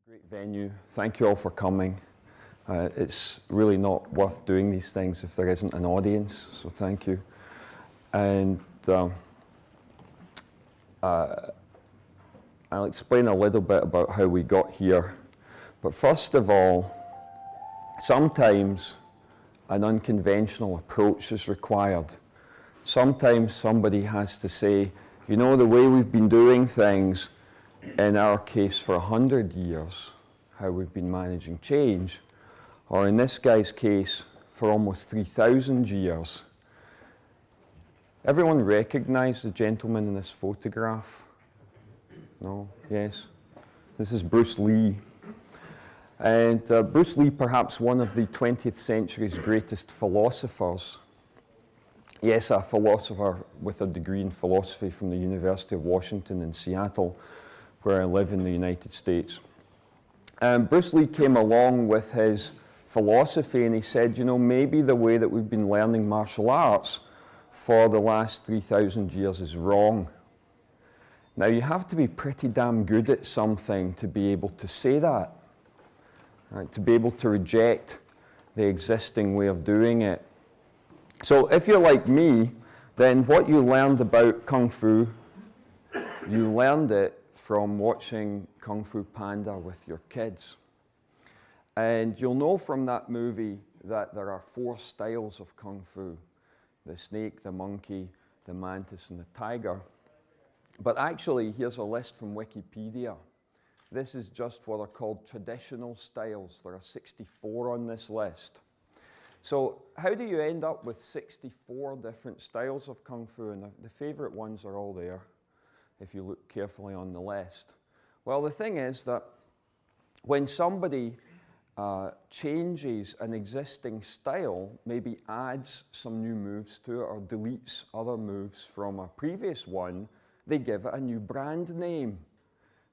Great venue. Thank you all for coming. It's really not worth doing these things if there isn't an audience, so thank you. And I'll explain a little bit about how we got here. But first of all, sometimes an unconventional approach is required. Sometimes somebody has to say, you know, the way we've been doing things, in our case for 100 years, how we've been managing change, or in this guy's case, for almost 3,000 years. Everyone recognize the gentleman in this photograph? No? Yes? This is Bruce Lee. And Bruce Lee, perhaps one of the 20th century's greatest philosophers. Yes, a philosopher with a degree in philosophy from the University of Washington in Seattle, where I live in the United States. Bruce Lee came along with his philosophy and he said, you know, maybe the way that we've been learning martial arts for the last 3,000 years is wrong. Now, you have to be pretty damn good at something to be able to say that, right? To be able to reject the existing way of doing it. So if you're like me, then what you learned about Kung Fu, you learned it from watching Kung Fu Panda with your kids. And you'll know from that movie that there are 4 styles of Kung Fu: the snake, the monkey, the mantis, and the tiger. But actually, here's a list from Wikipedia. This is just what are called traditional styles. There are 64 on this list. So how do you end up with 64 different styles of Kung Fu? And the favorite ones are all there, if you look carefully on the list. Well, the thing is that when somebody changes an existing style, maybe adds some new moves to it or deletes other moves from a previous one, they give it a new brand name.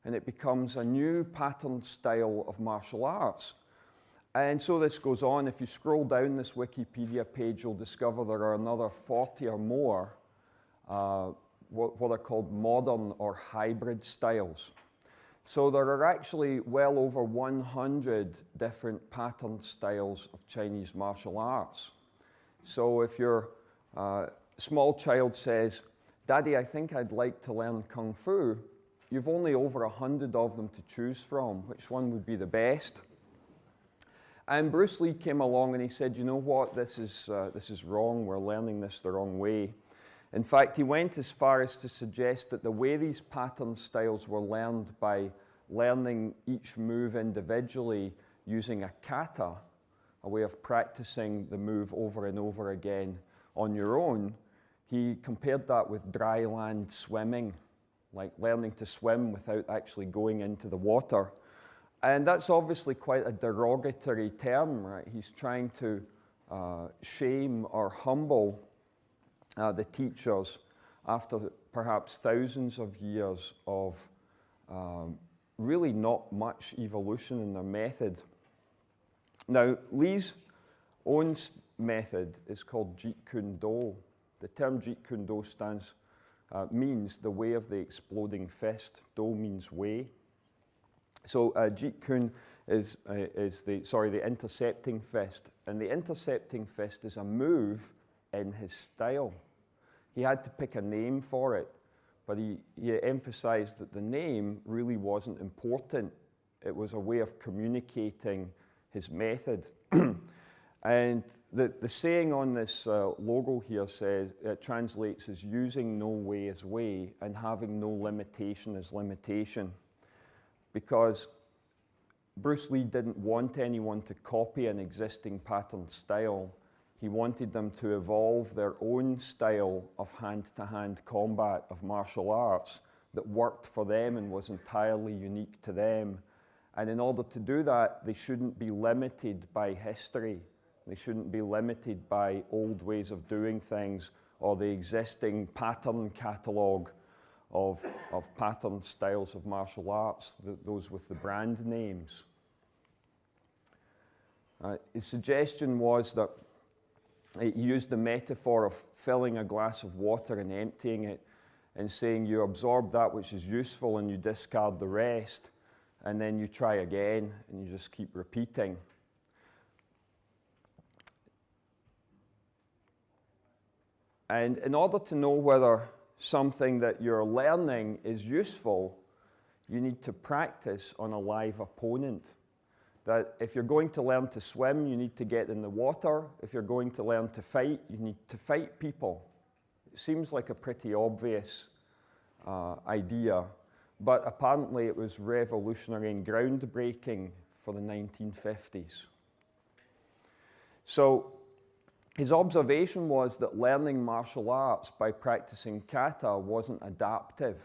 And it becomes a new pattern style of martial arts. And so this goes on. If you scroll down this Wikipedia page, you'll discover there are another 40 or more what are called modern or hybrid styles. So there are actually well over 100 different pattern styles of Chinese martial arts. So if your small child says, "Daddy, I think I'd like to learn Kung Fu," you've only over 100 of them to choose from. Which one would be the best? And Bruce Lee came along and he said, you know what, this is wrong, we're learning this the wrong way. In fact, he went as far as to suggest that the way these pattern styles were learned by learning each move individually using a kata, a way of practicing the move over and over again on your own, he compared that with dry land swimming, like learning to swim without actually going into the water. And that's obviously quite a derogatory term, right? He's trying to shame or humble the teachers after perhaps thousands of years of really not much evolution in their method. Now, Lee's own method is called Jeet Kune Do. The term Jeet Kune Do means the way of the exploding fist. Do means way. So Jeet Kune is the intercepting fist. And the intercepting fist is a move in his style. He had to pick a name for it, but he emphasized that the name really wasn't important. It was a way of communicating his method. And the saying on this logo here says, it translates as using no way as way and having no limitation as limitation. Because Bruce Lee didn't want anyone to copy an existing pattern style. He wanted them to evolve their own style of hand-to-hand combat of martial arts that worked for them and was entirely unique to them. And in order to do that, they shouldn't be limited by history. They shouldn't be limited by old ways of doing things or the existing pattern catalogue of pattern styles of martial arts, those with the brand names. His suggestion was that he used the metaphor of filling a glass of water and emptying it and saying you absorb that which is useful and you discard the rest. and then you try again, and you just keep repeating. And in order to know whether something that you're learning is useful, you need to practice on a live opponent. That if you're going to learn to swim, you need to get in the water. If you're going to learn to fight, you need to fight people. It seems like a pretty obvious idea, but apparently it was revolutionary and groundbreaking for the 1950s. So his observation was that learning martial arts by practicing kata wasn't adaptive,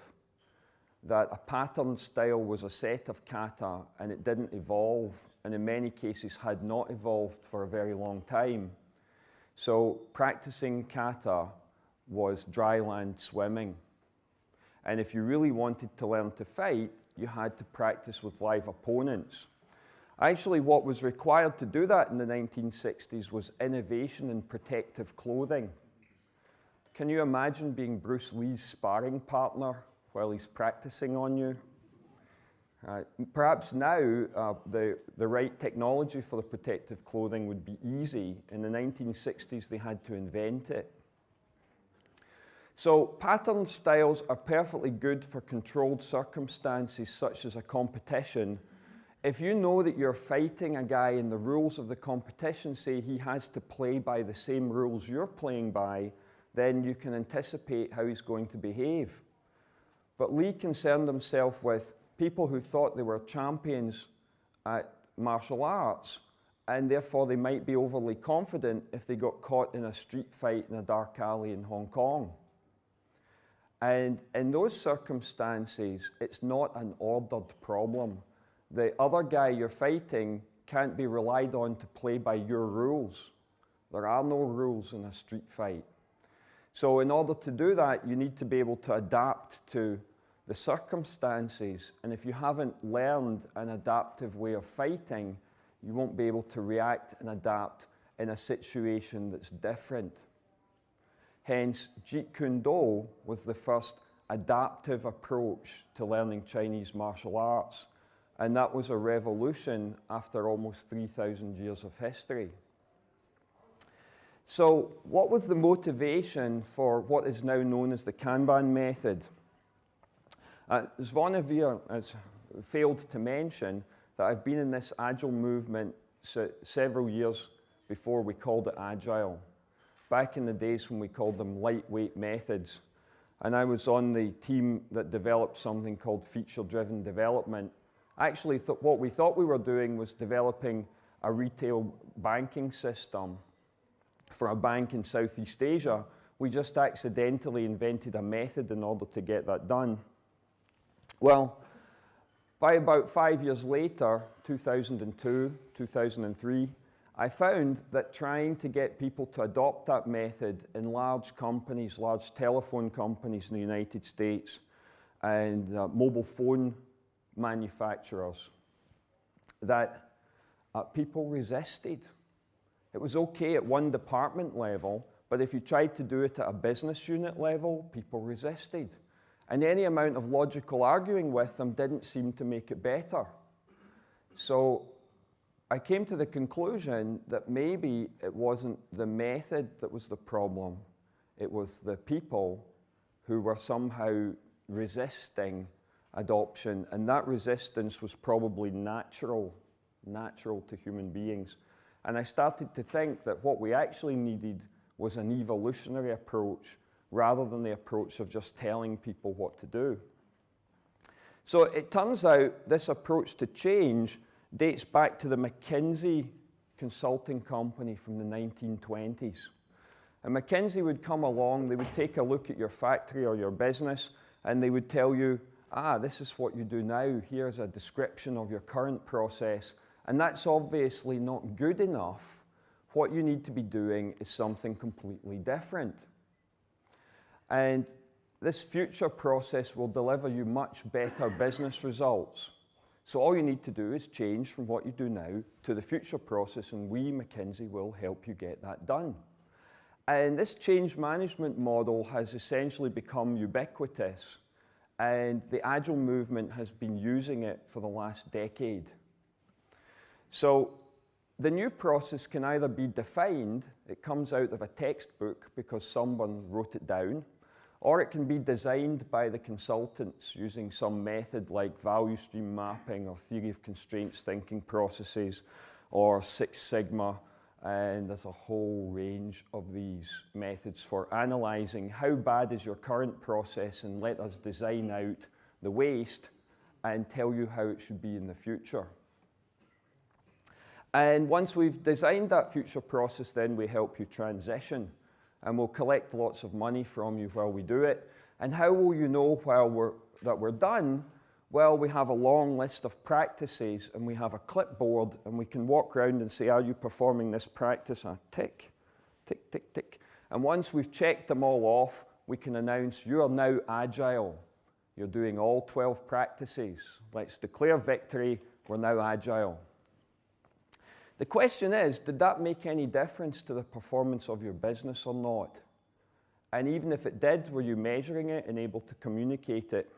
that a pattern style was a set of kata and it didn't evolve, and in many cases had not evolved for a very long time. So practicing kata was dry land swimming. And if you really wanted to learn to fight, you had to practice with live opponents. Actually, what was required to do that in the 1960s was innovation in protective clothing. Can you imagine being Bruce Lee's sparring partner while he's practicing on you? Perhaps now the right technology for the protective clothing would be easy. In the 1960s, they had to invent it. So pattern styles are perfectly good for controlled circumstances such as a competition. If you know that you're fighting a guy and the rules of the competition say he has to play by the same rules you're playing by, then you can anticipate how he's going to behave. But Lee concerned himself with people who thought they were champions at martial arts, and therefore they might be overly confident if they got caught in a street fight in a dark alley in Hong Kong. And in those circumstances, it's not an ordered problem. The other guy you're fighting can't be relied on to play by your rules. There are no rules in a street fight. So in order to do that, you need to be able to adapt to the circumstances. And if you haven't learned an adaptive way of fighting, you won't be able to react and adapt in a situation that's different. Hence, Jeet Kune Do was the first adaptive approach to learning Chinese martial arts. And that was a revolution after almost 3,000 years of history. So what was the motivation for what is now known as the Kanban method? Zvonimir has failed to mention that I've been in this Agile movement several years before we called it Agile. Back in the days when we called them lightweight methods. And I was on the team that developed something called feature-driven development. Actually, what we thought we were doing was developing a retail banking system for a bank in Southeast Asia. We just accidentally invented a method in order to get that done. Well, by about 5 years later, 2002, 2003, I found that trying to get people to adopt that method in large companies, large telephone companies in the United States, and mobile phone manufacturers, that people resisted. It was okay at one department level, but if you tried to do it at a business unit level, people resisted. And any amount of logical arguing with them didn't seem to make it better. So I came to the conclusion that maybe it wasn't the method that was the problem, it was the people who were somehow resisting adoption, and that resistance was probably natural to human beings. And I started to think that what we actually needed was an evolutionary approach rather than the approach of just telling people what to do. So it turns out this approach to change dates back to the McKinsey consulting company from the 1920s. And McKinsey would come along, they would take a look at your factory or your business, and they would tell you, this is what you do now, here's a description of your current process, and that's obviously not good enough. What you need to be doing is something completely different. And this future process will deliver you much better business results. So all you need to do is change from what you do now to the future process, and we, McKinsey, will help you get that done. And this change management model has essentially become ubiquitous. and the Agile movement has been using it for the last decade. So the new process can either be defined, it comes out of a textbook because someone wrote it down, or it can be designed by the consultants using some method like value stream mapping or theory of constraints thinking processes or Six Sigma, and there's a whole range of these methods for analysing how bad is your current process and let us design out the waste and tell you how it should be in the future. And once we've designed that future process, then we help you transition. And we'll collect lots of money from you while we do it. And how will you know that we're done? Well, we have a long list of practices, and we have a clipboard, and we can walk around and say, are you performing this practice? Tick, tick, tick, tick. And once we've checked them all off, we can announce you are now agile. You're doing all 12 practices. Let's declare victory. We're now agile. The question is, did that make any difference to the performance of your business or not? And even if it did, were you measuring it and able to communicate it?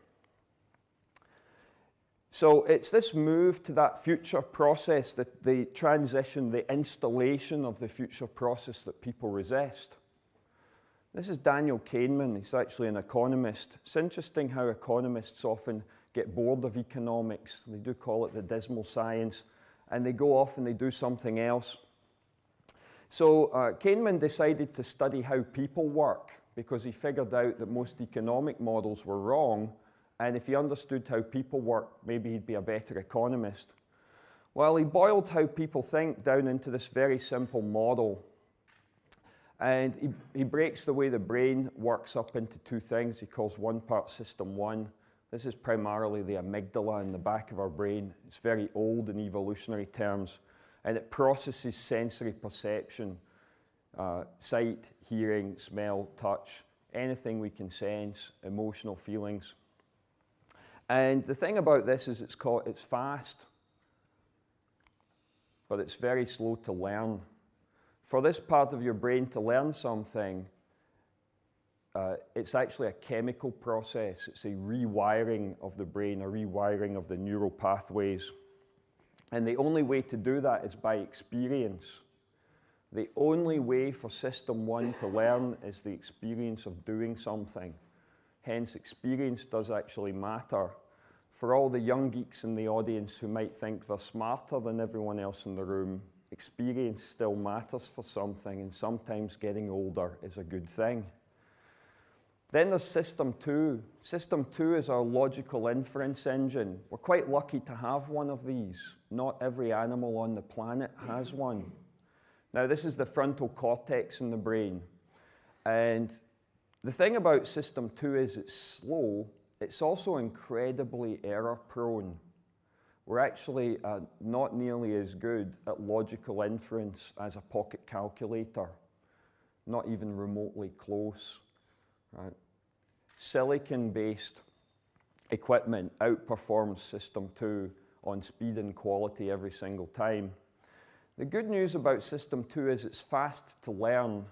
So it's this move to that future process, the transition, the installation of the future process that people resist. This is Daniel Kahneman. He's actually an economist. It's interesting how economists often get bored of economics. They do call it the dismal science. And they go off and they do something else. So Kahneman decided to study how people work because he figured out that most economic models were wrong, and if he understood how people work, maybe he'd be a better economist. Well, he boiled how people think down into this very simple model, and he breaks the way the brain works up into two things. He calls one part System 1. This is primarily the amygdala in the back of our brain. It's very old in evolutionary terms, and it processes sensory perception, sight, hearing, smell, touch, anything we can sense, emotional feelings. And the thing about this is it's fast, but it's very slow to learn. For this part of your brain to learn something, it's actually a chemical process. It's a rewiring of the brain, a rewiring of the neural pathways. And the only way to do that is by experience. The only way for System 1 to learn is the experience of doing something. Hence, experience does actually matter. For all the young geeks in the audience who might think they're smarter than everyone else in the room, experience still matters for something, and sometimes getting older is a good thing. Then there's System 2. System 2 is our logical inference engine. We're quite lucky to have one of these. Not every animal on the planet has one. Now, this is the frontal cortex in the brain. And the thing about System 2 is it's slow. It's also incredibly error-prone. We're actually not nearly as good at logical inference as a pocket calculator. Not even remotely close. Right. Silicon-based equipment outperforms System 2 on speed and quality every single time. The good news about System 2 is it's fast to learn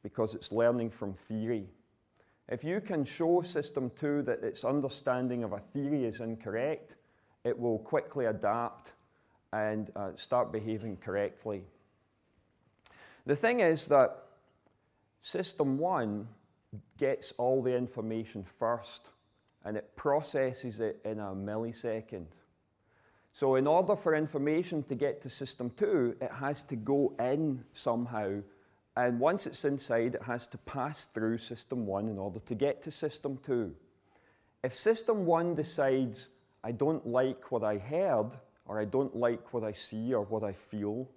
because it's learning from theory. If you can show System 2 that its understanding of a theory is incorrect, it will quickly adapt and start behaving correctly. The thing is that System 1 gets all the information first, and it processes it in a millisecond. So in order for information to get to System 2, it has to go in somehow, and once it's inside, it has to pass through System 1 in order to get to System 2. If System 1 decides, I don't like what I heard, or I don't like what I see or what I feel,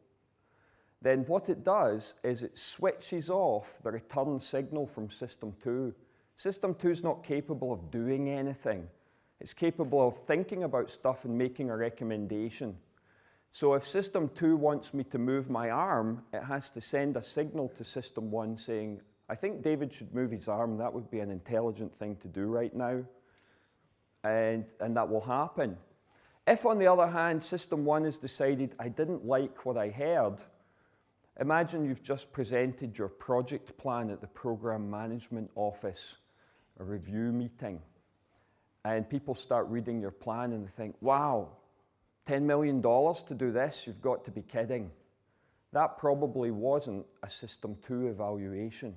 then what it does is it switches off the return signal from System 2. System 2 is not capable of doing anything. It's capable of thinking about stuff and making a recommendation. So if System 2 wants me to move my arm, it has to send a signal to System 1 saying, I think David should move his arm. That would be an intelligent thing to do right now. And that will happen. If, on the other hand, System 1 has decided, I didn't like what I heard, imagine you've just presented your project plan at the program management office, a review meeting. and people start reading your plan and they think, wow, $10 million to do this, you've got to be kidding. That probably wasn't a System 2 evaluation.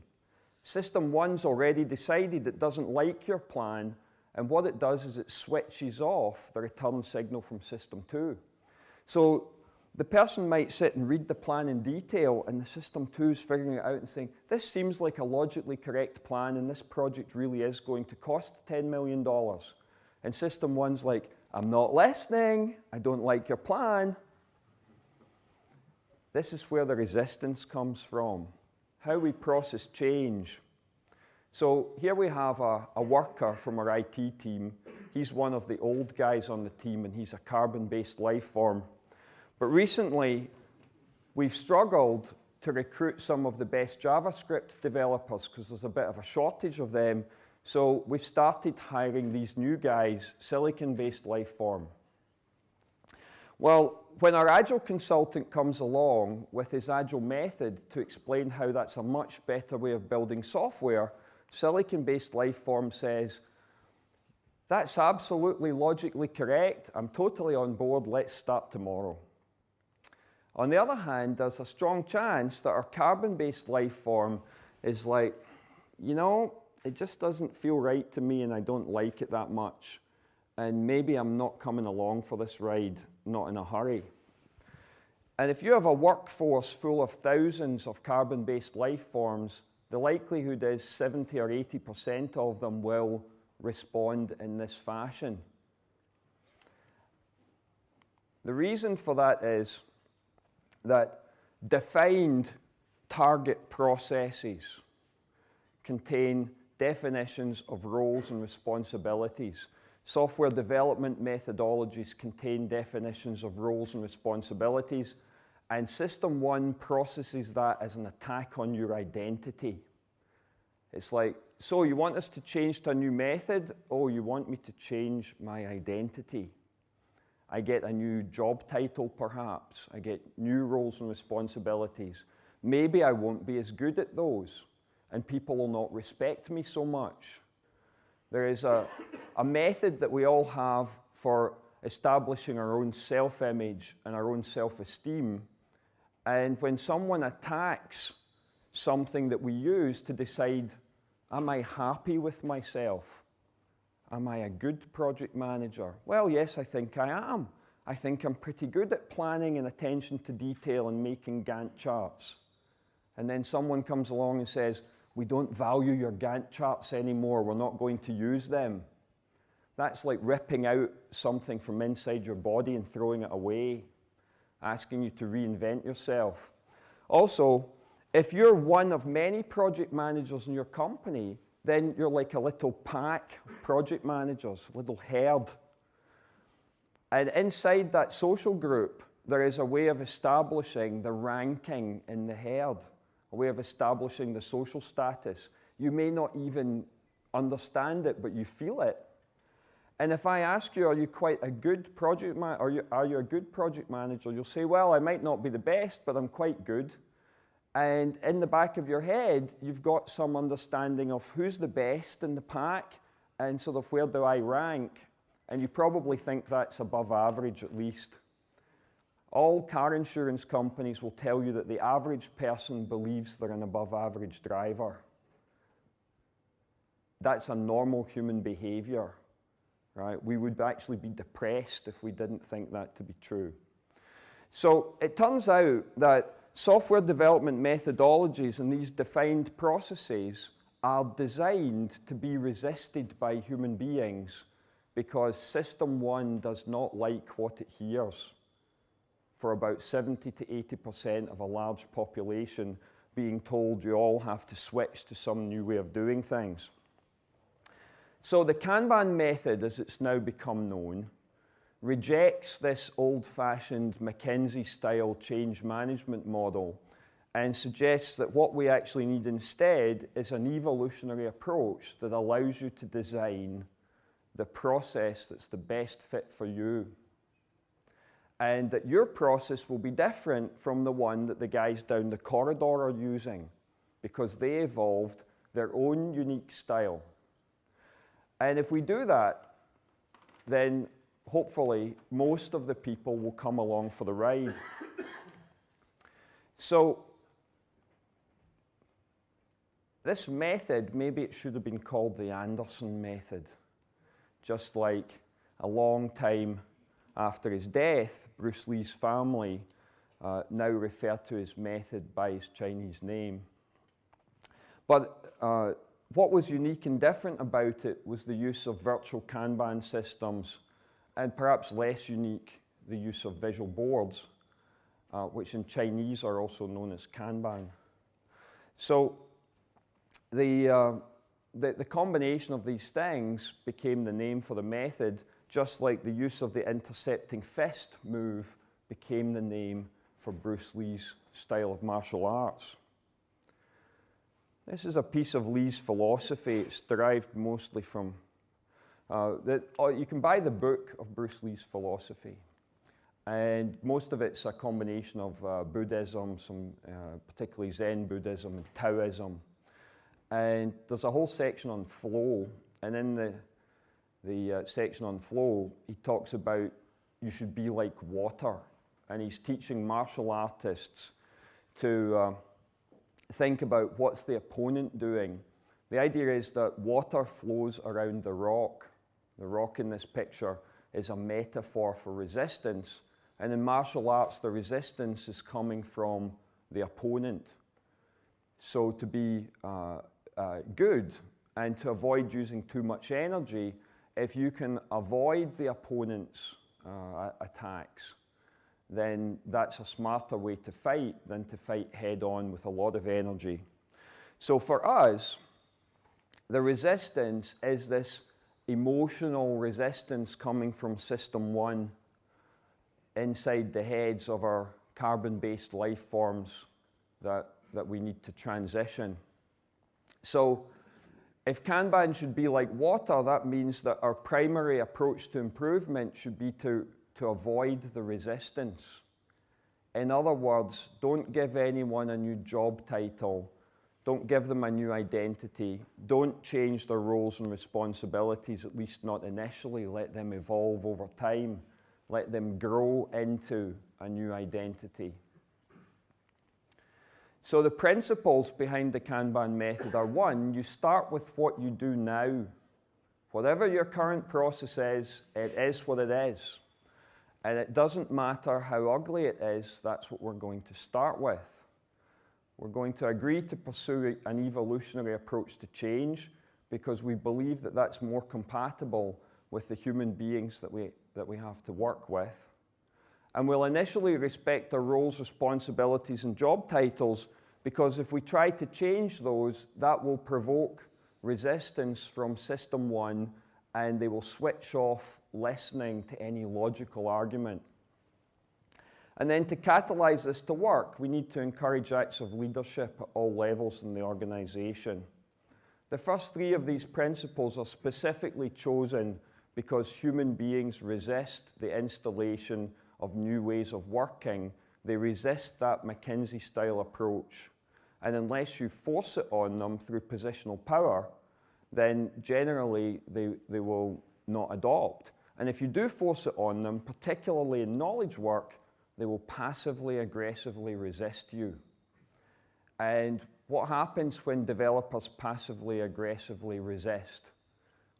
System 1's already decided it doesn't like your plan, and what it does is it switches off the return signal from System 2. So the person might sit and read the plan in detail, and the System 2 is figuring it out and saying, this seems like a logically correct plan, and this project really is going to cost $10 million. And System 1's like, I'm not listening, I don't like your plan. This is where the resistance comes from, how we process change. So here we have a worker from our IT team. He's one of the old guys on the team, and he's a carbon-based life form. But recently, we've struggled to recruit some of the best JavaScript developers because there's a bit of a shortage of them. So we've started hiring these new guys, silicon-based life form. Well, when our Agile consultant comes along with his Agile method to explain how that's a much better way of building software, silicon-based life form says, that's absolutely logically correct, I'm totally on board, let's start tomorrow. On the other hand, there's a strong chance that our carbon-based life form is like, you know, it just doesn't feel right to me and I don't like it that much. And maybe I'm not coming along for this ride, not in a hurry. And if you have a workforce full of thousands of carbon-based life forms, the likelihood is 70 or 80% of them will respond in this fashion. The reason for that is that defined target processes contain definitions of roles and responsibilities. Software development methodologies contain definitions of roles and responsibilities, and System 1 processes that as an attack on your identity. It's like, so you want us to change to a new method? Oh, you want me to change my identity. I get a new job title, perhaps. I get new roles and responsibilities. Maybe I won't be as good at those, and people will not respect me so much. There is a method that we all have for establishing our own self-image and our own self-esteem. And when someone attacks something that we use to decide, am I happy with myself? Am I a good project manager? Well, yes, I think I am. I think I'm pretty good at planning and attention to detail and making Gantt charts. And then someone comes along and says, we don't value your Gantt charts anymore, we're not going to use them. That's like ripping out something from inside your body and throwing it away, asking you to reinvent yourself. Also, if you're one of many project managers in your company, then you're like a little pack of project managers, a little herd. And inside that social group, there is a way of establishing the ranking in the herd, a way of establishing the social status. You may not even understand it, but you feel it. And if I ask you, are you quite a good project manager, are you a good project manager? You'll say, well, I might not be the best, but I'm quite good. And in the back of your head, you've got some understanding of who's the best in the pack and sort of where do I rank. And you probably think that's above average at least. All car insurance companies will tell you that the average person believes they're an above average driver. That's a normal human behavior, right? We would actually be depressed if we didn't think that to be true. So it turns out that software development methodologies and these defined processes are designed to be resisted by human beings because System 1 does not like what it hears for about 70 to 80% of a large population being told you all have to switch to some new way of doing things. So the Kanban method, as it's now become known, rejects this old-fashioned McKinsey-style change management model and suggests that what we actually need instead is an evolutionary approach that allows you to design the process that's the best fit for you. And that your process will be different from the one that the guys down the corridor are using because they evolved their own unique style. And if we do that, then hopefully most of the people will come along for the ride. So this method, maybe it should have been called the Anderson method. Just like a long time after his death, Bruce Lee's family now refer to his method by his Chinese name. But what was unique and different about it was the use of virtual Kanban systems, and perhaps less unique, the use of visual boards, which in Chinese are also known as Kanban. So the combination of these things became the name for the method, just like the use of the intercepting fist move became the name for Bruce Lee's style of martial arts. This is a piece of Lee's philosophy. It's derived mostly from, you can buy the book of Bruce Lee's philosophy. And most of it's a combination of Buddhism, some particularly Zen Buddhism, Taoism. And there's a whole section on flow. And in the section on flow, he talks about you should be like water. And he's teaching martial artists to think about what's the opponent doing. The idea is that water flows around the rock. The rock in this picture is a metaphor for resistance. And in martial arts, the resistance is coming from the opponent. So to be good and to avoid using too much energy, if you can avoid the opponent's attacks, then that's a smarter way to fight than to fight head on with a lot of energy. So for us, the resistance is this emotional resistance coming from system one inside the heads of our carbon-based life forms that we need to transition. So if Kanban should be like water, that means that our primary approach to improvement should be to avoid the resistance. In other words, don't give anyone a new job title. Don't give them a new identity. Don't change their roles and responsibilities, at least not initially. Let them evolve over time. Let them grow into a new identity. So the principles behind the Kanban method are: one, you start with what you do now. Whatever your current process is, it is what it is. And it doesn't matter how ugly it is, that's what we're going to start with. We're going to agree to pursue an evolutionary approach to change because we believe that that's more compatible with the human beings that we have to work with. And we'll initially respect their roles, responsibilities, and job titles, because if we try to change those, that will provoke resistance from system one, and they will switch off listening to any logical argument. And then to catalyze this to work, we need to encourage acts of leadership at all levels in the organization. The first three of these principles are specifically chosen because human beings resist the installation of new ways of working. They resist that McKinsey-style approach. And unless you force it on them through positional power, then generally they will not adopt. And if you do force it on them, particularly in knowledge work, they will passively, aggressively resist you. And what happens when developers passively, aggressively resist?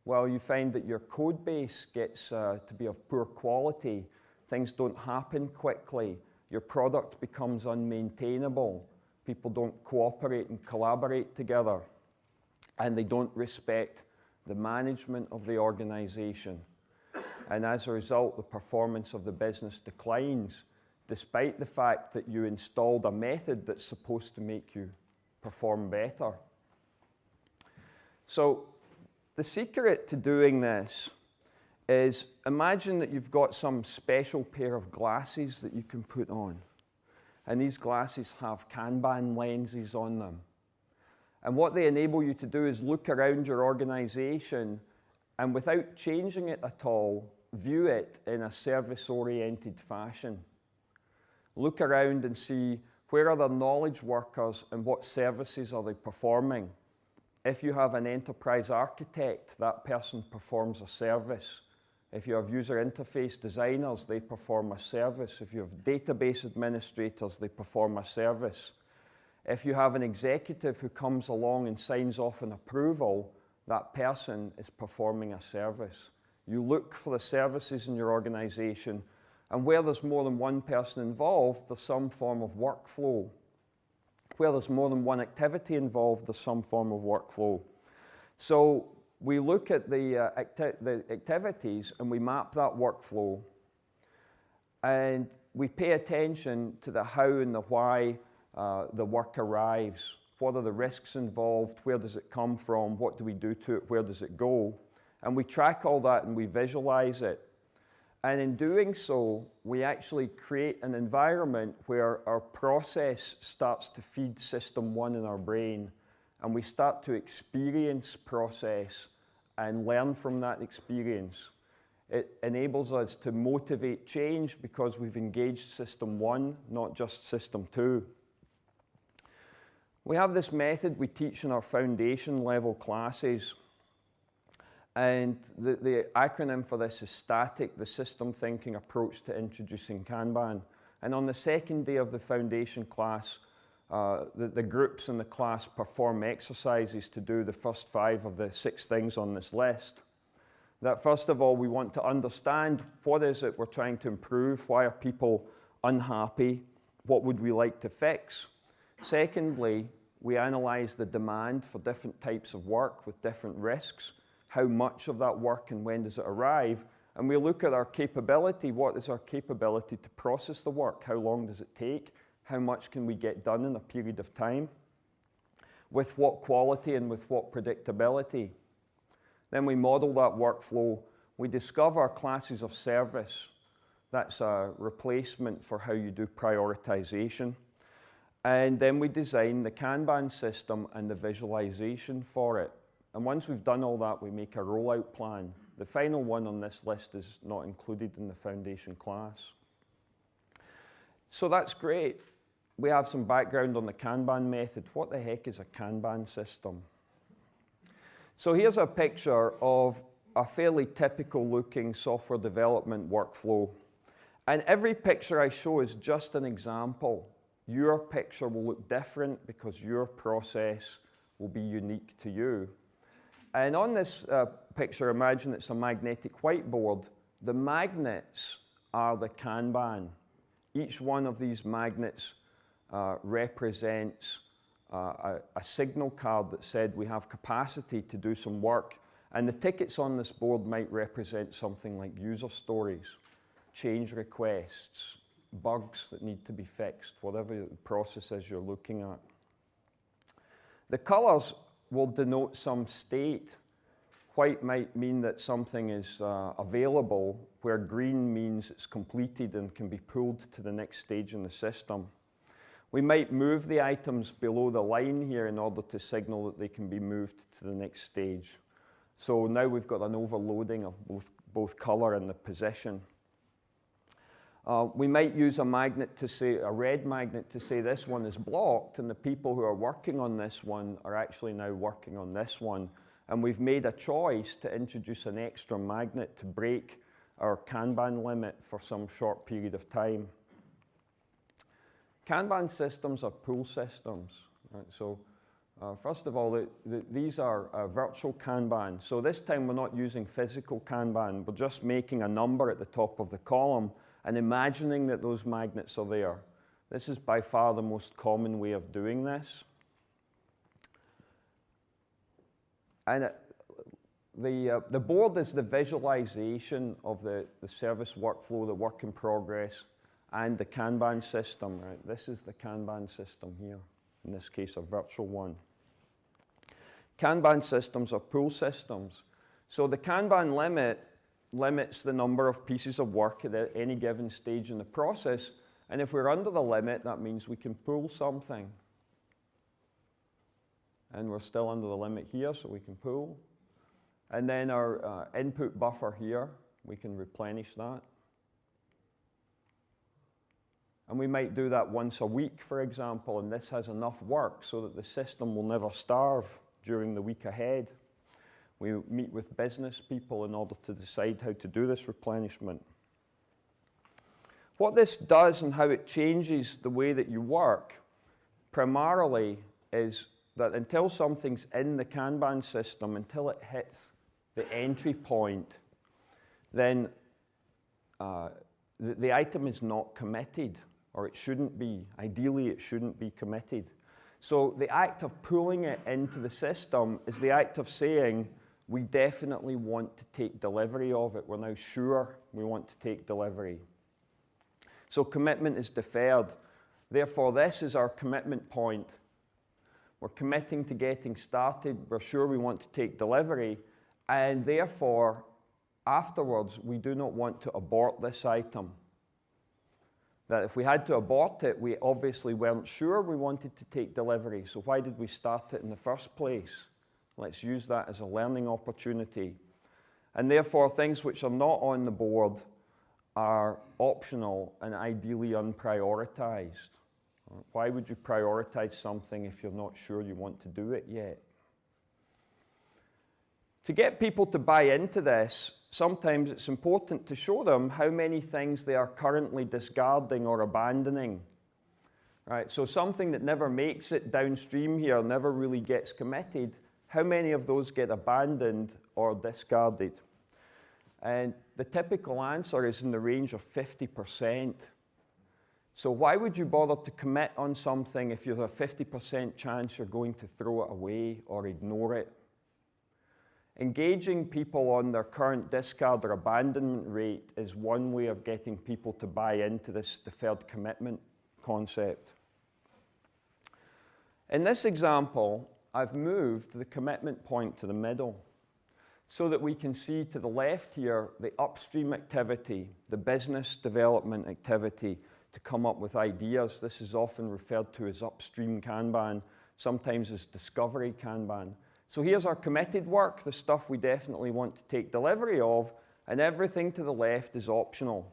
Well, you find that your code base gets to be of poor quality. Things don't happen quickly. Your product becomes unmaintainable. People don't cooperate and collaborate together. And they don't respect the management of the organization. And as a result, the performance of the business declines, despite the fact that you installed a method that's supposed to make you perform better. So the secret to doing this is, imagine that you've got some special pair of glasses that you can put on. And these glasses have Kanban lenses on them. And what they enable you to do is look around your organization and, without changing it at all, view it in a service-oriented fashion. Look around and see, where are the knowledge workers and what services are they performing? If you have an enterprise architect, that person performs a service. If you have user interface designers, they perform a service. If you have database administrators, they perform a service. If you have an executive who comes along and signs off an approval, that person is performing a service. You look for the services in your organization, and where there's more than one person involved, there's some form of workflow. Where there's more than one activity involved, there's some form of workflow. So we look at the activities and we map that workflow, and we pay attention to the how and the why the work arrives. What are the risks involved? Where does it come from? What do we do to it? Where does it go? And we track all that and we visualize it. And in doing so, we actually create an environment where our process starts to feed system one in our brain, and we start to experience process and learn from that experience. It enables us to motivate change because we've engaged system one, not just system two. We have this method we teach in our foundation level classes. And the acronym for this is STATIC, the system thinking approach to introducing Kanban. And on the second day of the foundation class, the groups in the class perform exercises to do the first 5 of the 6 things on this list. That first of all, we want to understand what is it we're trying to improve, why are people unhappy, what would we like to fix. Secondly, we analyze the demand for different types of work with different risks, how much of that work and when does it arrive, and we look at our capability. What is our capability to process the work? How long does it take? How much can we get done in a period of time? With what quality and with what predictability? Then we model that workflow. We discover classes of service. That's a replacement for how you do prioritization. And then we design the Kanban system and the visualization for it. And once we've done all that, we make a rollout plan. The final one on this list is not included in the foundation class. So that's great. We have some background on the Kanban method. What the heck is a Kanban system? So here's a picture of a fairly typical looking software development workflow. And every picture I show is just an example. Your picture will look different because your process will be unique to you. And on this picture, imagine it's a magnetic whiteboard. The magnets are the Kanban. Each one of these magnets represents a signal card that said we have capacity to do some work. And the tickets on this board might represent something like user stories, change requests, bugs that need to be fixed, whatever the process is you're looking at. The colors will denote some state. White might mean that something is available, where green means it's completed and can be pulled to the next stage in the system. We might move the items below the line here in order to signal that they can be moved to the next stage. So now we've got an overloading of both color and the position. We might use a magnet to say, a red magnet to say this one is blocked, and the people who are working on this one are actually now working on this one. And we've made a choice to introduce an extra magnet to break our Kanban limit for some short period of time. Kanban systems are pull systems. Right? So first of all, these are virtual Kanban. So this time we're not using physical Kanban. We're just making a number at the top of the column and imagining that those magnets are there. This is by far the most common way of doing this. And the board is the visualization of the service workflow, the work in progress, and the Kanban system. Right? This is the Kanban system here, in this case a virtual one. Kanban systems are pull systems. So the Kanban limit limits the number of pieces of work at any given stage in the process. And if we're under the limit, that means we can pull something. And we're still under the limit here, so we can pull. And then our input buffer here, we can replenish that. And we might do that once a week, for example, and this has enough work so that the system will never starve during the week ahead. We meet with business people in order to decide how to do this replenishment. What this does and how it changes the way that you work primarily is that until something's in the Kanban system, until it hits the entry point, then the item is not committed, or it shouldn't be. Ideally, it shouldn't be committed. So the act of pulling it into the system is the act of saying, we definitely want to take delivery of it. We're now sure we want to take delivery. So commitment is deferred. Therefore, this is our commitment point. We're committing to getting started. We're sure we want to take delivery. And therefore, afterwards, we do not want to abort this item. That if we had to abort it, we obviously weren't sure we wanted to take delivery. So why did we start it in the first place? Let's use that as a learning opportunity. And therefore, things which are not on the board are optional and ideally unprioritized. Why would you prioritize something if you're not sure you want to do it yet? To get people to buy into this, sometimes it's important to show them how many things they are currently discarding or abandoning. Right? So something that never makes it downstream here, never really gets committed, how many of those get abandoned or discarded? And the typical answer is in the range of 50%. So why would you bother to commit on something if there's a 50% chance you're going to throw it away or ignore it? Engaging people on their current discard or abandonment rate is one way of getting people to buy into this deferred commitment concept. In this example, I've moved the commitment point to the middle so that we can see to the left here the upstream activity, the business development activity to come up with ideas. This is often referred to as upstream Kanban, sometimes as discovery Kanban. So here's our committed work, the stuff we definitely want to take delivery of, and everything to the left is optional.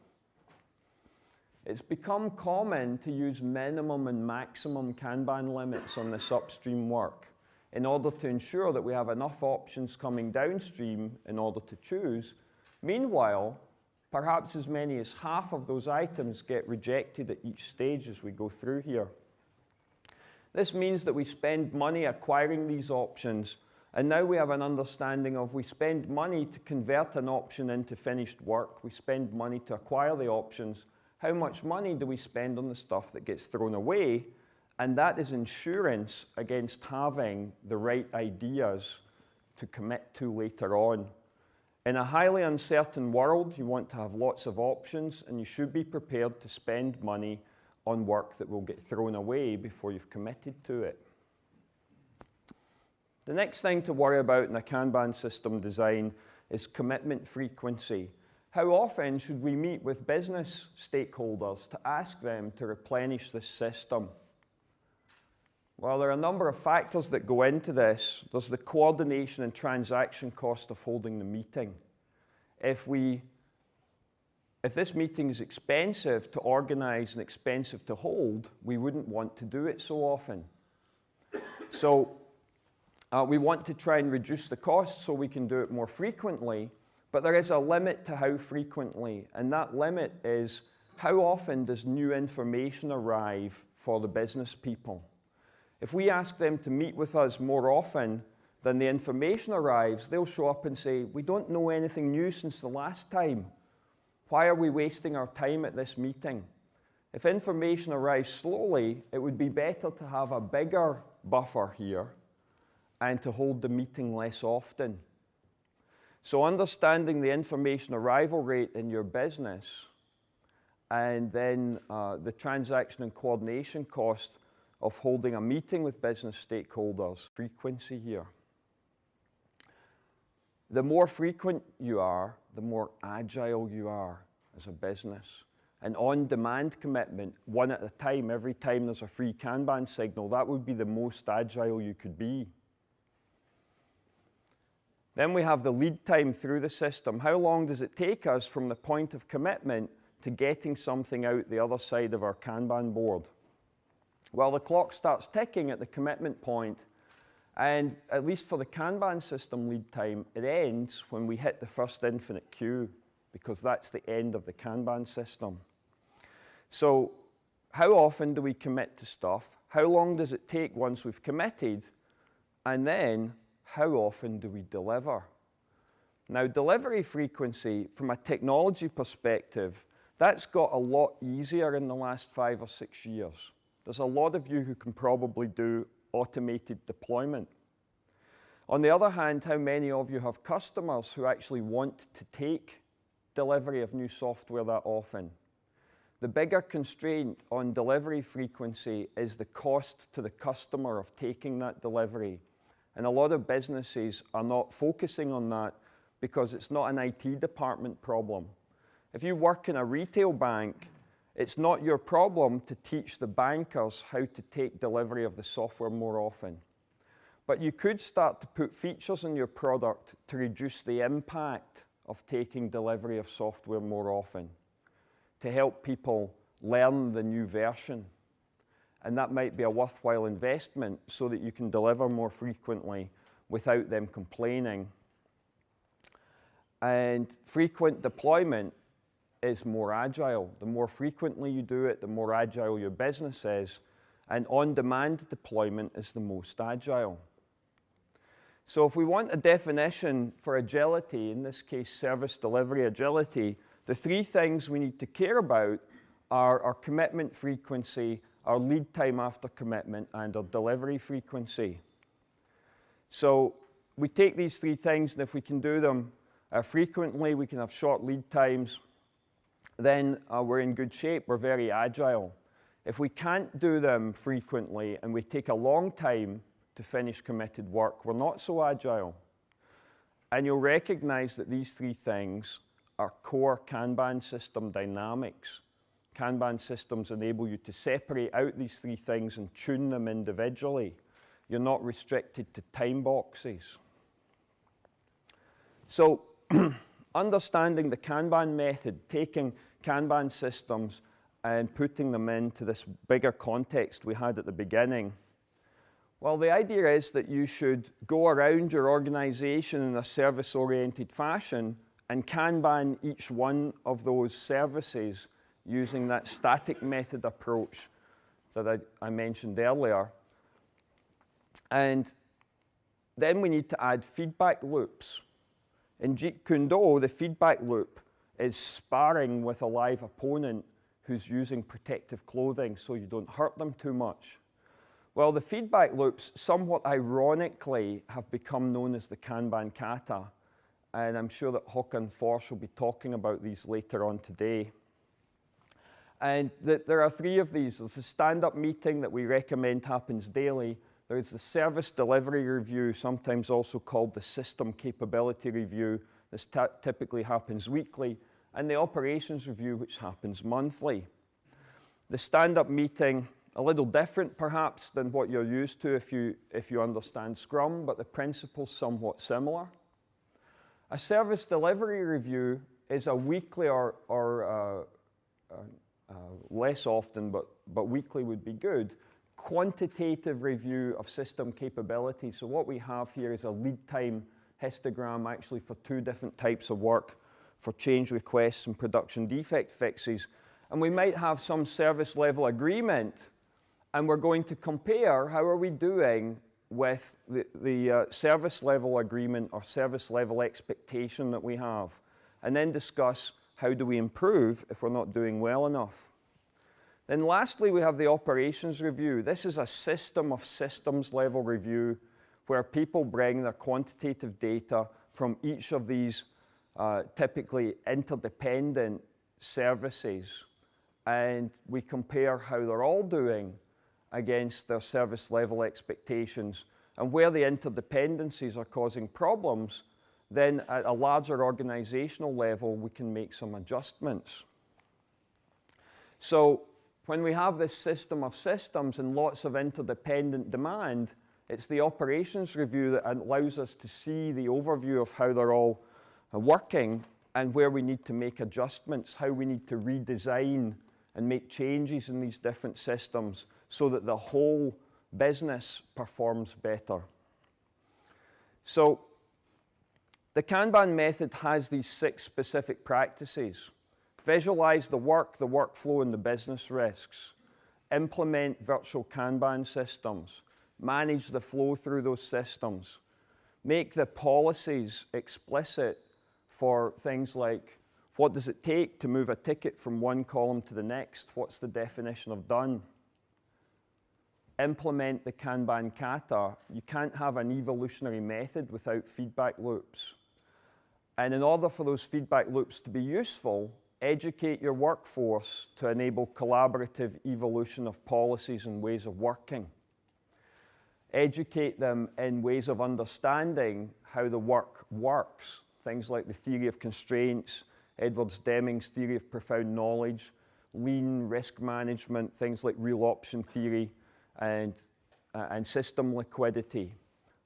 It's become common to use minimum and maximum Kanban limits on this upstream work in order to ensure that we have enough options coming downstream in order to choose. Meanwhile, perhaps as many as half of those items get rejected at each stage as we go through here. This means that we spend money acquiring these options, and now we have an understanding of we spend money to convert an option into finished work. We spend money to acquire the options. How much money do we spend on the stuff that gets thrown away? And that is insurance against having the right ideas to commit to later on. In a highly uncertain world, you want to have lots of options, and you should be prepared to spend money on work that will get thrown away before you've committed to it. The next thing to worry about in a Kanban system design is commitment frequency. How often should we meet with business stakeholders to ask them to replenish this system? Well, there are a number of factors that go into this. There's the coordination and transaction cost of holding the meeting. If this meeting is expensive to organize and expensive to hold, we wouldn't want to do it so often. So we want to try and reduce the cost so we can do it more frequently, but there is a limit to how frequently, and that limit is how often does new information arrive for the business people. If we ask them to meet with us more often than the information arrives, they'll show up and say, we don't know anything new since the last time. Why are we wasting our time at this meeting? If information arrives slowly, it would be better to have a bigger buffer here and to hold the meeting less often. So understanding the information arrival rate in your business and then the transaction and coordination cost of holding a meeting with business stakeholders, frequency here. The more frequent you are, the more agile you are as a business. An on-demand commitment, one at a time, every time there's a free Kanban signal, that would be the most agile you could be. Then we have the lead time through the system. How long does it take us from the point of commitment to getting something out the other side of our Kanban board? Well, the clock starts ticking at the commitment point, And at least for the Kanban system lead time, it ends when we hit the first infinite queue, because that's the end of the Kanban system. So how often do we commit to stuff? How long does it take once we've committed? And then how often do we deliver? Now, delivery frequency, from a technology perspective, that's got a lot easier in the last 5 or 6 years. There's a lot of you who can probably do automated deployment. On the other hand, how many of you have customers who actually want to take delivery of new software that often? The bigger constraint on delivery frequency is the cost to the customer of taking that delivery. And a lot of businesses are not focusing on that because it's not an IT department problem. If you work in a retail bank, it's not your problem to teach the bankers how to take delivery of the software more often. But you could start to put features in your product to reduce the impact of taking delivery of software more often, to help people learn the new version. And that might be a worthwhile investment so that you can deliver more frequently without them complaining. And frequent deployment is more agile. The more frequently you do it, the more agile your business is. And on-demand deployment is the most agile. So if we want a definition for agility, in this case service delivery agility, the 3 things we need to care about are our commitment frequency, our lead time after commitment, and our delivery frequency. So we take these 3 things, and if we can do them frequently, we can have short lead times, then we're in good shape, we're very agile. If we can't do them frequently and we take a long time to finish committed work, we're not so agile. And you'll recognize that these 3 things are core Kanban system dynamics. Kanban systems enable you to separate out these 3 things and tune them individually. You're not restricted to time boxes. So understanding the Kanban method, taking Kanban systems and putting them into this bigger context we had at the beginning. Well, the idea is that you should go around your organization in a service-oriented fashion and Kanban each one of those services using that static method approach that I mentioned earlier. And then we need to add feedback loops. In Jeet Kune Do, the feedback loop is sparring with a live opponent who's using protective clothing so you don't hurt them too much. Well, the feedback loops, somewhat ironically, have become known as the Kanban kata. And I'm sure that Håkan Fors will be talking about these later on today. And there are 3 of these. There's a stand-up meeting that we recommend happens daily. There's the service delivery review, sometimes also called the system capability review. This typically happens weekly. And the operations review, which happens monthly. The stand-up meeting, a little different perhaps than what you're used to if you understand Scrum, but the principle's somewhat similar. A service delivery review is a weekly or less often, but weekly would be good, quantitative review of system capability. So what we have here is a lead time histogram actually for 2 different types of work, for change requests and production defect fixes. And we might have some service level agreement, and we're going to compare how are we doing with the service level agreement or service level expectation that we have, and then discuss how do we improve if we're not doing well enough. Then lastly, we have the operations review. This is a system of systems level review where people bring their quantitative data from each of these typically interdependent services, and we compare how they're all doing against their service level expectations, and where the interdependencies are causing problems, then at a larger organizational level we can make some adjustments. So when we have this system of systems and lots of interdependent demand, it's the operations review that allows us to see the overview of how they're all working and where we need to make adjustments, how we need to redesign and make changes in these different systems so that the whole business performs better. So the Kanban method has these 6 specific practices. Visualize the work, the workflow, and the business risks. Implement virtual Kanban systems. Manage the flow through those systems. Make the policies explicit for things like, what does it take to move a ticket from one column to the next? What's the definition of done? Implement the Kanban kata. You can't have an evolutionary method without feedback loops. And in order for those feedback loops to be useful, educate your workforce to enable collaborative evolution of policies and ways of working. Educate them in ways of understanding how the work works. Things like the theory of constraints, Edwards-Deming's theory of profound knowledge, lean risk management, things like real option theory, and system liquidity.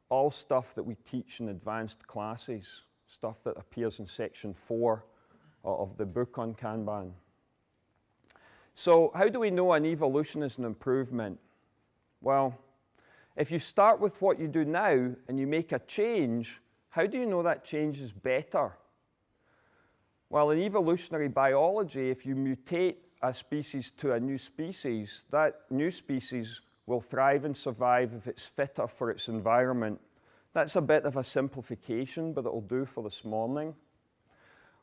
All stuff that we teach in advanced classes, stuff that appears in section 4 of the book on Kanban. So how do we know an evolution is an improvement? Well, if you start with what you do now and you make a change, how do you know that change is better? Well, in evolutionary biology, if you mutate a species to a new species, that new species will thrive and survive if it's fitter for its environment. That's a bit of a simplification, but it'll do for this morning.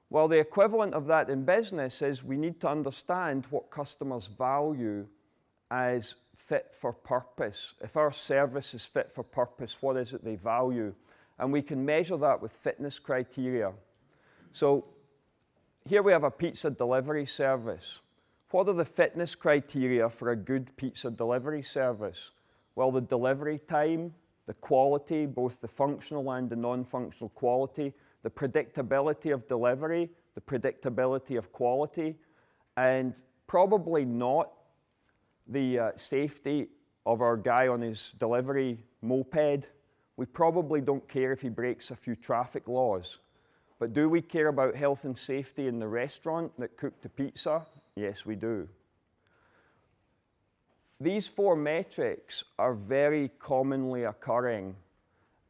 Well, the equivalent of that in business is we need to understand what customers value as fit for purpose. If our service is fit for purpose, what is it they value? And we can measure that with fitness criteria. So here we have a pizza delivery service. What are the fitness criteria for a good pizza delivery service? Well, the delivery time, the quality, both the functional and the non-functional quality, the predictability of delivery, the predictability of quality, and probably not the safety of our guy on his delivery moped. We probably don't care if he breaks a few traffic laws. But do we care about health and safety in the restaurant that cooked the pizza? Yes, we do. These 4 metrics are very commonly occurring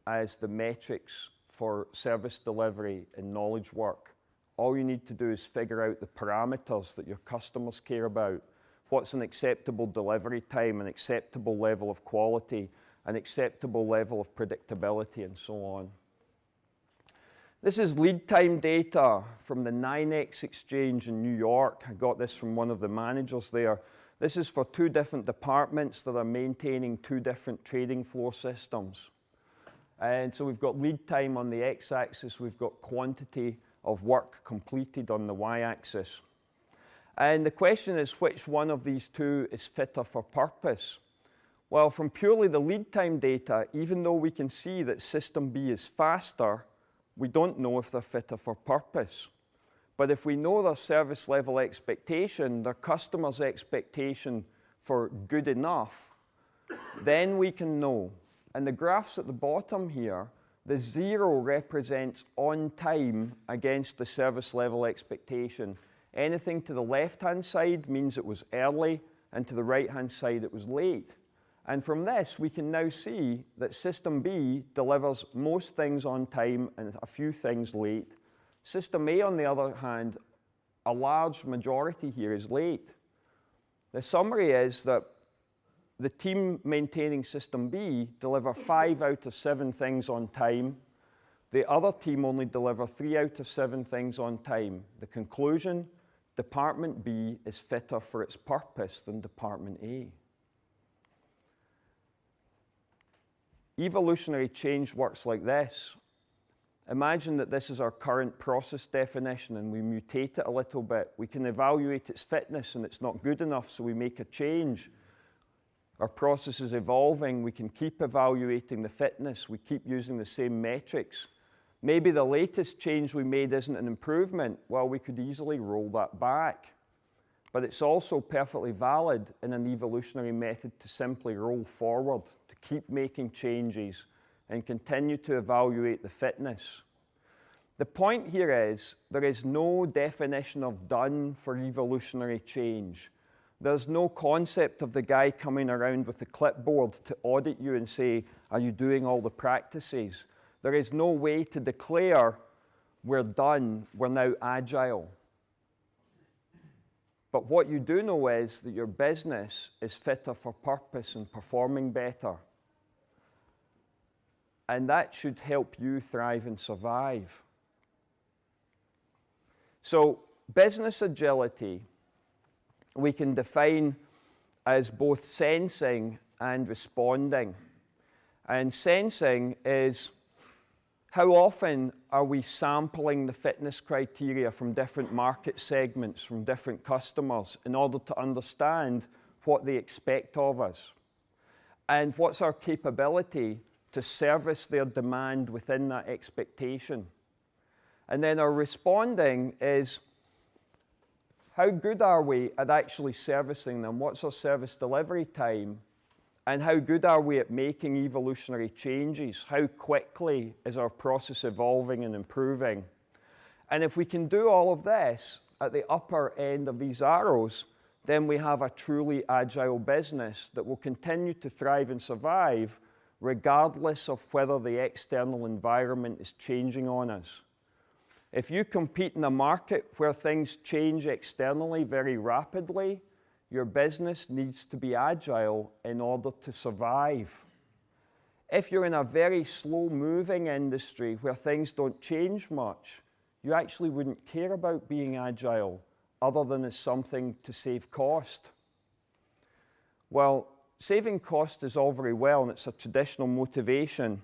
as the metrics for service delivery and knowledge work. All you need to do is figure out the parameters that your customers care about. What's an acceptable delivery time, an acceptable level of quality, an acceptable level of predictability, and so on. This is lead time data from the 9X exchange in New York. I got this from one of the managers there. This is for 2 different departments that are maintaining 2 different trading floor systems. And so we've got lead time on the x-axis, we've got quantity of work completed on the y-axis. And the question is, which one of these 2 is fitter for purpose? Well, from purely the lead time data, even though we can see that system B is faster, we don't know if they're fitter for purpose. But if we know their service level expectation, their customer's expectation for good enough, then we can know. And the graphs at the bottom here, the 0 represents on time against the service level expectation. Anything to the left-hand side means it was early, and to the right-hand side it was late. And from this, we can now see that System B delivers most things on time and a few things late. System A, on the other hand, a large majority here is late. The summary is that the team maintaining System B deliver 5 out of 7 things on time. The other team only deliver 3 out of 7 things on time. The conclusion, Department B is fitter for its purpose than Department A. Evolutionary change works like this. Imagine that this is our current process definition and we mutate it a little bit. We can evaluate its fitness and it's not good enough, so we make a change. Our process is evolving. We can keep evaluating the fitness. We keep using the same metrics. Maybe the latest change we made isn't an improvement. Well, we could easily roll that back. But it's also perfectly valid in an evolutionary method to simply roll forward, to keep making changes and continue to evaluate the fitness. The point here is there is no definition of done for evolutionary change. There's no concept of the guy coming around with the clipboard to audit you and say, are you doing all the practices? There is no way to declare, we're done, we're now agile. But what you do know is that your business is fitter for purpose and performing better. And that should help you thrive and survive. So, business agility, we can define as both sensing and responding. And sensing is how often are we sampling the fitness criteria from different market segments, from different customers, in order to understand what they expect of us? And what's our capability to service their demand within that expectation? And then our responding is, how good are we at actually servicing them? What's our service delivery time? And how good are we at making evolutionary changes? How quickly is our process evolving and improving? And if we can do all of this at the upper end of these arrows, then we have a truly agile business that will continue to thrive and survive regardless of whether the external environment is changing on us. If you compete in a market where things change externally very rapidly, your business needs to be agile in order to survive. If you're in a very slow-moving industry where things don't change much, you actually wouldn't care about being agile other than as something to save cost. Well, saving cost is all very well, and it's a traditional motivation,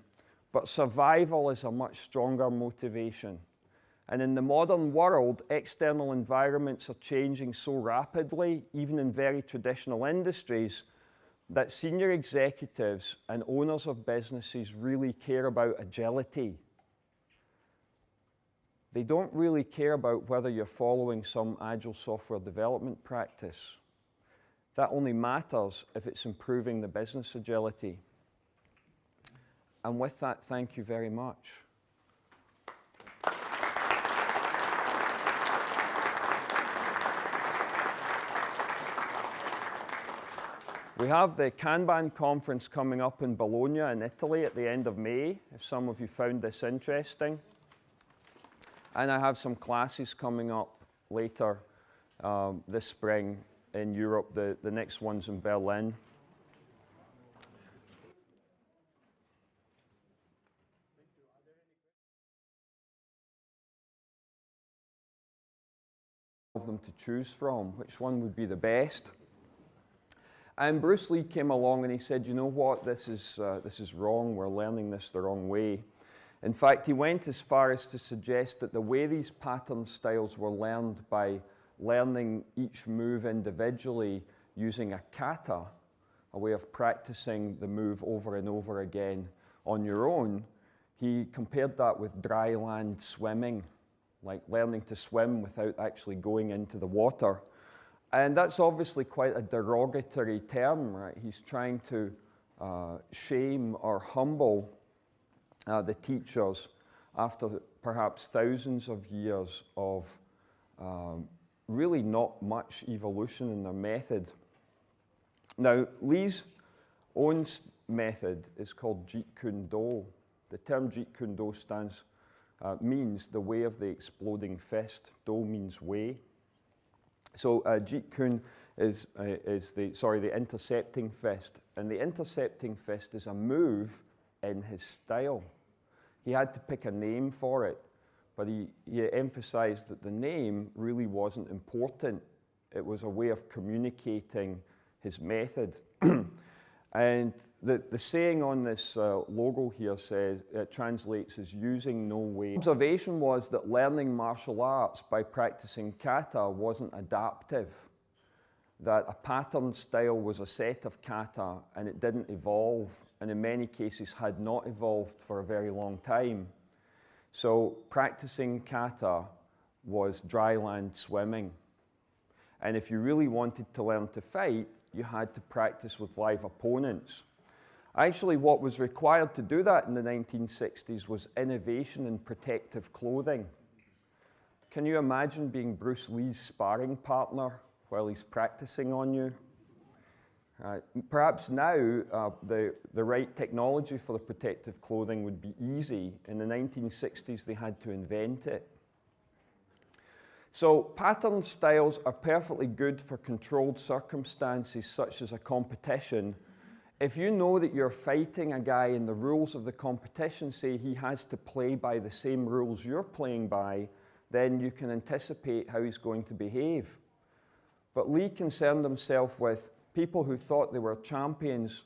but survival is a much stronger motivation. And in the modern world, external environments are changing so rapidly, even in very traditional industries, that senior executives and owners of businesses really care about agility. They don't really care about whether you're following some agile software development practice. That only matters if it's improving the business agility. And with that, thank you very much. We have the Kanban conference coming up in Bologna in Italy at the end of May, if some of you found this interesting. And I have some classes coming up later this spring in Europe. The next one's in Berlin. Of them to choose from, which one would be the best? And Bruce Lee came along and he said, you know what, this is wrong, we're learning this the wrong way. In fact, he went as far as to suggest that the way these pattern styles were learned by learning each move individually using a kata, a way of practicing the move over and over again on your own, he compared that with dry land swimming, like learning to swim without actually going into the water. And that's obviously quite a derogatory term, right? He's trying to shame or humble the teachers after perhaps thousands of years of really not much evolution in their method. Now, Lee's own method is called Jeet Kune Do. The term Jeet Kune Do means the way of the exploding fist. Do means way. So Jeet Kune is the intercepting fist. And the intercepting fist is a move in his style. He had to pick a name for it, but he emphasized that the name really wasn't important. It was a way of communicating his method. And the saying on this logo here says, it translates as using no way. The observation was that learning martial arts by practicing kata wasn't adaptive, that a pattern style was a set of kata and it didn't evolve, and in many cases had not evolved for a very long time. So practicing kata was dry land swimming. And if you really wanted to learn to fight, you had to practice with live opponents. Actually, what was required to do that in the 1960s was innovation in protective clothing. Can you imagine being Bruce Lee's sparring partner while he's practicing on you? Perhaps now the right technology for the protective clothing would be easy. In the 1960s, they had to invent it. So pattern styles are perfectly good for controlled circumstances such as a competition. If you know that you're fighting a guy and the rules of the competition say he has to play by the same rules you're playing by, then you can anticipate how he's going to behave. But Lee concerned himself with people who thought they were champions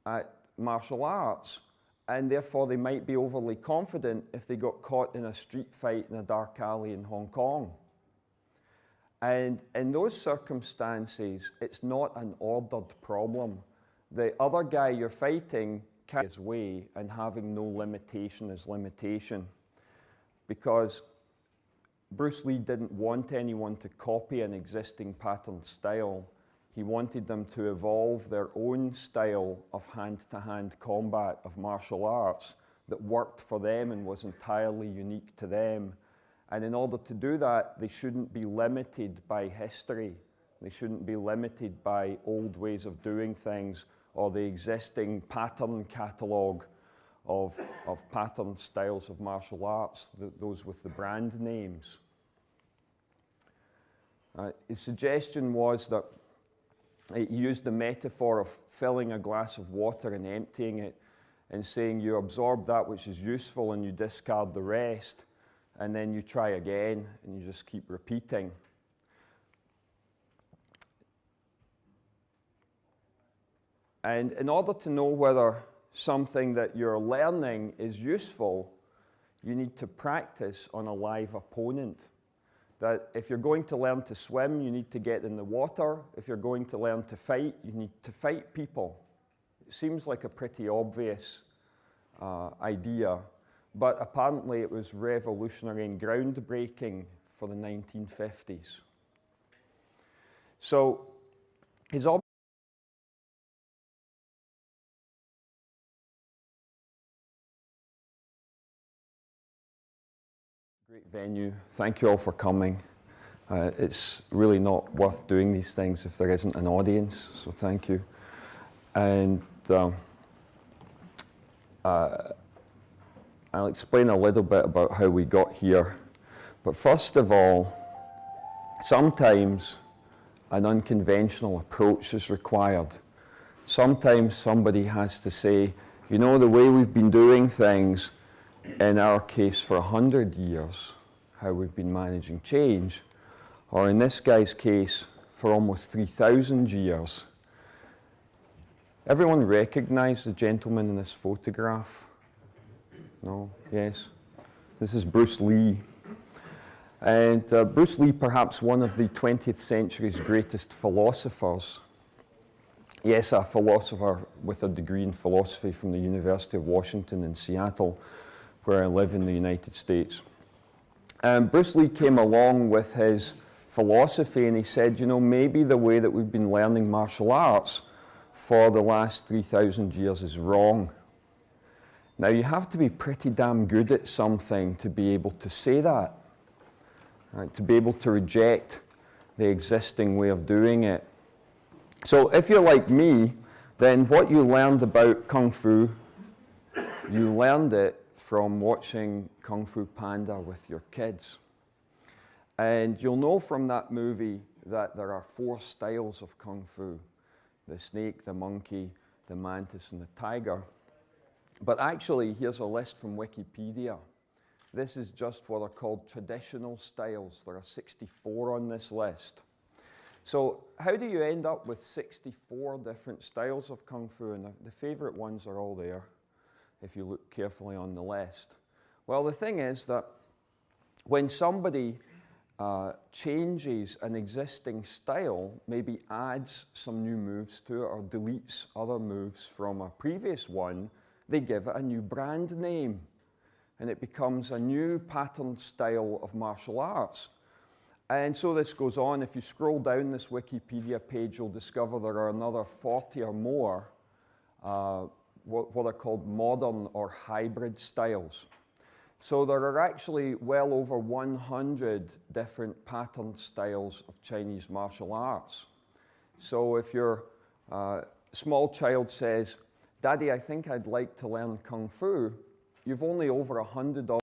at martial arts, and therefore they might be overly confident if they got caught in a street fight in a dark alley in Hong Kong. And in those circumstances, it's not an ordered problem. The other guy you're fighting can his way, and having no limitation is limitation. Because Bruce Lee didn't want anyone to copy an existing pattern style. He wanted them to evolve their own style of hand-to-hand combat of martial arts that worked for them and was entirely unique to them. And in order to do that, they shouldn't be limited by history. They shouldn't be limited by old ways of doing things or the existing pattern catalogue of pattern styles of martial arts, those with the brand names. His suggestion was that he used the metaphor of filling a glass of water and emptying it and saying you absorb that which is useful and you discard the rest, and then you try again and you just keep repeating. And in order to know whether something that you're learning is useful, you need to practice on a live opponent. That if you're going to learn to swim, you need to get in the water. If you're going to learn to fight, you need to fight people. It seems like a pretty obvious idea, but apparently it was revolutionary and groundbreaking for the 1950s. So his great venue. Thank you all for coming. It's really not worth doing these things if there isn't an audience, so thank you. And I'll explain a little bit about how we got here. But first of all, sometimes an unconventional approach is required. Sometimes somebody has to say, you know, the way we've been doing things, in our case for 100 years, how we've been managing change, or in this guy's case, for almost 3,000 years. Everyone recognize the gentleman in this photograph? No? Yes? This is Bruce Lee. And Bruce Lee, perhaps one of the 20th century's greatest philosophers. Yes, a philosopher with a degree in philosophy from the University of Washington in Seattle, where I live in the United States. Bruce Lee came along with his philosophy and he said, you know, maybe the way that we've been learning martial arts for the last 3,000 years is wrong. Now, you have to be pretty damn good at something to be able to say that, right? To be able to reject the existing way of doing it. So if you're like me, then what you learned about Kung Fu, you learned it from watching Kung Fu Panda with your kids. And you'll know from that movie that there are 4 styles of Kung Fu: the snake, the monkey, the mantis, and the tiger. But actually, here's a list from Wikipedia. This is just what are called traditional styles. There are 64 on this list. So how do you end up with 64 different styles of Kung Fu? And the favorite ones are all there, if you look carefully on the list. Well, the thing is that when somebody changes an existing style, maybe adds some new moves to it or deletes other moves from a previous one, they give it a new brand name. And it becomes a new pattern style of martial arts. And so this goes on. If you scroll down this Wikipedia page, you'll discover there are another 40 or more what are called modern or hybrid styles. So there are actually well over 100 different pattern styles of Chinese martial arts. So if you're Small child says, "Daddy, I think I'd like to learn Kung Fu. You've only over $100